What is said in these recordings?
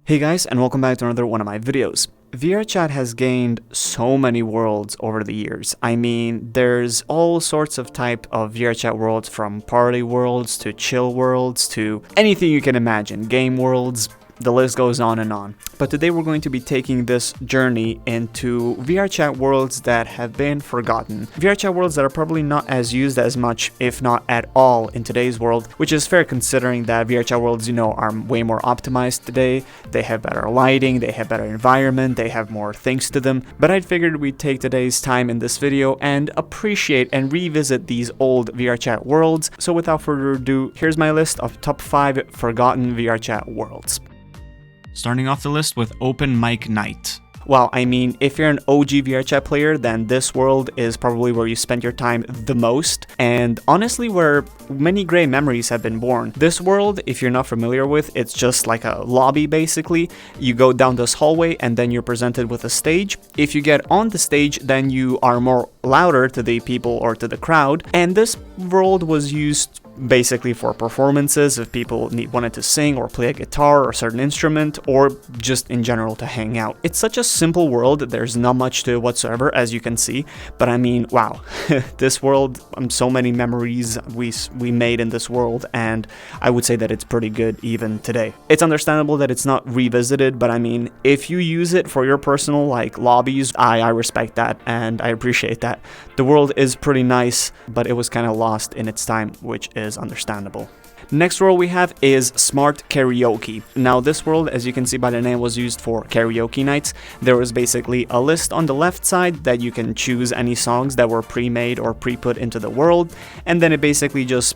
Hey guys, and welcome back to another one of my videos. VRChat has gained so many worlds over the years. I mean, there's all sorts of type of VRChat worlds, from party worlds to chill worlds to anything you can imagine, game worlds. The list goes on and on. But today we're going to be taking this journey into VRChat worlds that have been forgotten. VRChat worlds that are probably not as used as much, if not at all, in today's world, which is fair considering that VRChat worlds, are way more optimized today. They have better lighting, they have better environment, they have more things to them. But I figured we'd take today's time in this video and appreciate and revisit these old VRChat worlds. So without further ado, here's my list of top 5 forgotten VRChat worlds. Starting off the list with Open Mic Night. Well, I mean, if you're an OG VRChat player, then this world is probably where you spend your time the most, and honestly where many great memories have been born. This world, if you're not familiar with, it's just like a lobby basically. You go down this hallway and then you're presented with a stage. If you get on the stage, then you are more louder to the people or to the crowd, and this world was used basically for performances if people wanted to sing or play a guitar or a certain instrument, or just in general to hang out. It's such a simple world, there's not much to it whatsoever, as you can see, but I mean, wow, this world, so many memories we made in this world, and I would say that it's pretty good even today. It's understandable that it's not revisited, but I mean, if you use it for your personal lobbies, I respect that and I appreciate that. The world is pretty nice, but it was kind of lost in its time, which is understandable. Next world we have is Smart Karaoke. Now this world, as you can see by the name, was used for karaoke nights. There was basically a list on the left side that you can choose any songs that were pre-made or pre-put into the world, and then it basically just,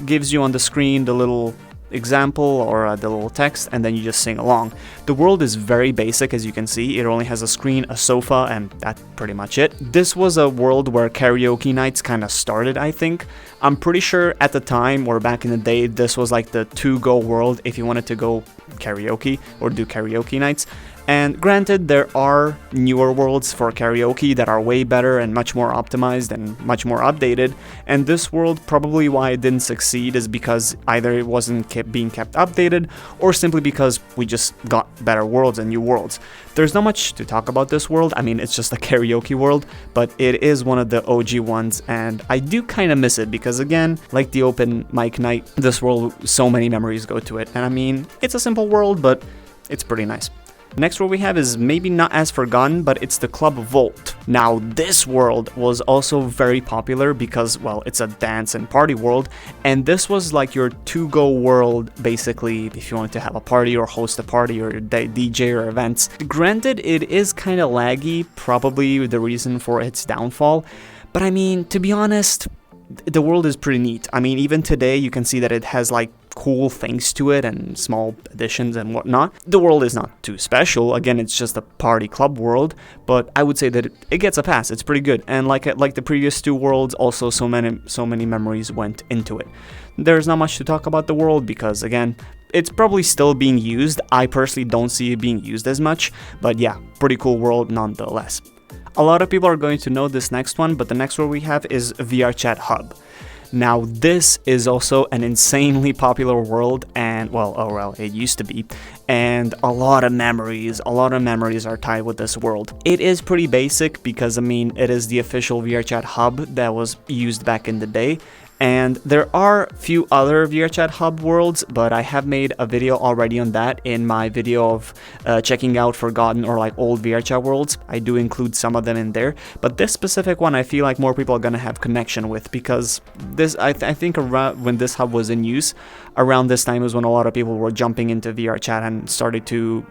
gives you on the screen the little example or the little text, and then you just sing along. The world is very basic, as you can see. It only has a screen, a sofa, and that's pretty much it. This was a world where karaoke nights kind of started, I think. I'm pretty sure at the time, or back in the day, this was like the to-go world if you wanted to go karaoke or do karaoke nights. And granted, there are newer worlds for karaoke that are way better and much more optimized and much more updated, and this world, probably why it didn't succeed, is because either it wasn't being kept updated, or simply because we just got better worlds and new worlds. There's not much to talk about this world. I mean, it's just a karaoke world, but it is one of the OG ones, and I do kind of miss it because, again, like the Open Mic Night, this world, so many memories go to it, and I mean, it's a simple world, but it's pretty nice. Next world we have is maybe not as forgotten, but it's the Club Vault. Now this world was also very popular because, well, it's a dance and party world, and this was like your to-go world basically if you wanted to have a party or host a party or DJ or events. Granted, it is kind of laggy, probably the reason for its downfall, but I mean, to be honest, the world is pretty neat. I mean, even today you can see that it has cool things to it and small additions and whatnot. The world is not too special. Again, it's just a party club world, but I would say that it gets a pass. It's pretty good, and like the previous two worlds, also so many memories went into it. There's not much to talk about the world because, again, it's probably still being used. I personally don't see it being used as much, but yeah, pretty cool world nonetheless. A lot of people are going to know this next one, but the next one we have is VRChat Hub. Now this is also an insanely popular world, and well, it used to be, and a lot of memories are tied with this world. It is pretty basic because, I mean, it is the official VRChat Hub that was used back in the day. And there are a few other VRChat Hub worlds, but I have made a video already on that in my video of checking out forgotten or old VRChat worlds. I do include some of them in there, but this specific one I feel like more people are gonna have connection with because this, I think around when this hub was in use, around this time was when a lot of people were jumping into VRChat and started to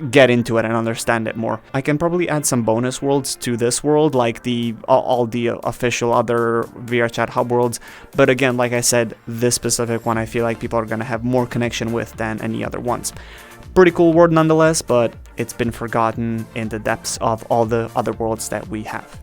get into it and understand it more. I can probably add some bonus worlds to this world, like all the official other VRChat Hub worlds, but again, like I said, this specific one I feel like people are gonna have more connection with than any other ones. Pretty cool world nonetheless, but it's been forgotten in the depths of all the other worlds that we have.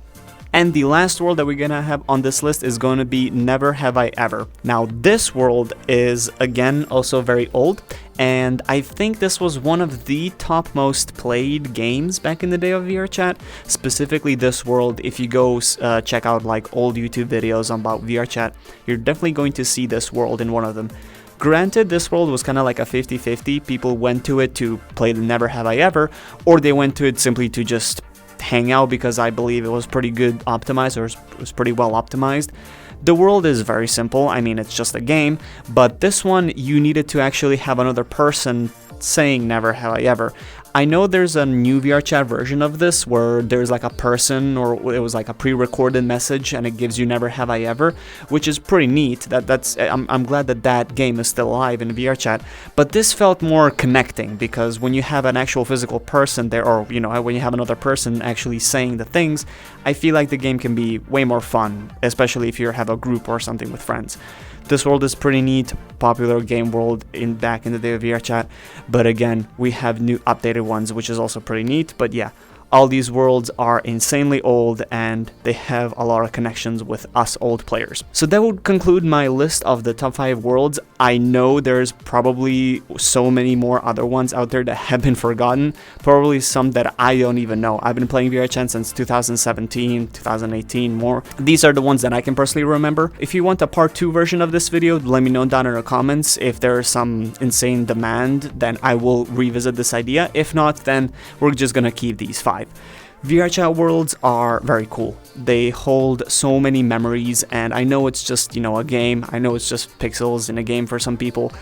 And the last world that we're gonna have on this list is going to be Never Have I Ever. Now this world is, again, also very old, and I think this was one of the top most played games back in the day of VRChat. Specifically this world, if you go check out old YouTube videos about VRChat, you're definitely going to see this world in one of them. Granted, this world was kind of like a 50-50. People went to it to play the Never Have I Ever, or they went to it simply to just hang out because I believe it was pretty good optimized, or it was pretty well optimized. The world is very simple. I mean, it's just a game, but this one you needed to actually have another person saying Never Have I Ever. I know there's a new VRChat version of this where there's like a person, or it was like a pre-recorded message and it gives you Never Have I Ever, which is pretty neat. I'm glad that that game is still alive in VRChat, but this felt more connecting because when you have an actual physical person there, or you know, when you have another person actually saying the things, I feel like the game can be way more fun, especially if you have a group or something with friends. This world is pretty neat, popular game world back in the day of VRChat, but again, we have new updated ones, which is also pretty neat. But yeah, all these worlds are insanely old and they have a lot of connections with us old players. So that would conclude my list of the top 5 worlds. I know there's probably so many more other ones out there that have been forgotten, probably some that I don't even know. I've been playing VRChat since 2017, 2018 more. These are the ones that I can personally remember. If you want a part 2 version of this video, let me know down in the comments. If there's some insane demand, then I will revisit this idea. If not, then we're just gonna keep these 5. VRChat worlds are very cool. They hold so many memories, and I know it's just, you know, a game. I know it's just pixels in a game for some people,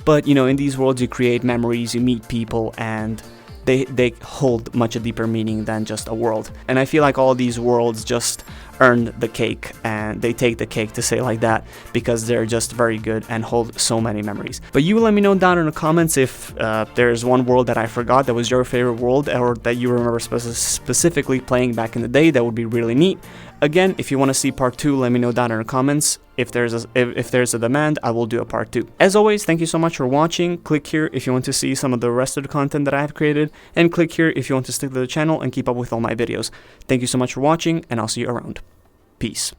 but you know, in these worlds you create memories, you meet people, and they hold much a deeper meaning than just a world. And I feel like all these worlds just earn the cake, and they take the cake, to say like that, because they're just very good and hold so many memories. But you let me know down in the comments if there's one world that I forgot that was your favorite world, or that you remember specifically playing back in the day. That would be really neat. Again, if you want to see part 2, let me know down in the comments. If there's a demand, I will do a part 2. As always, thank you so much for watching. Click here if you want to see some of the rest of the content that I have created, and click here if you want to stick to the channel and keep up with all my videos. Thank you so much for watching, and I'll see you around. Peace.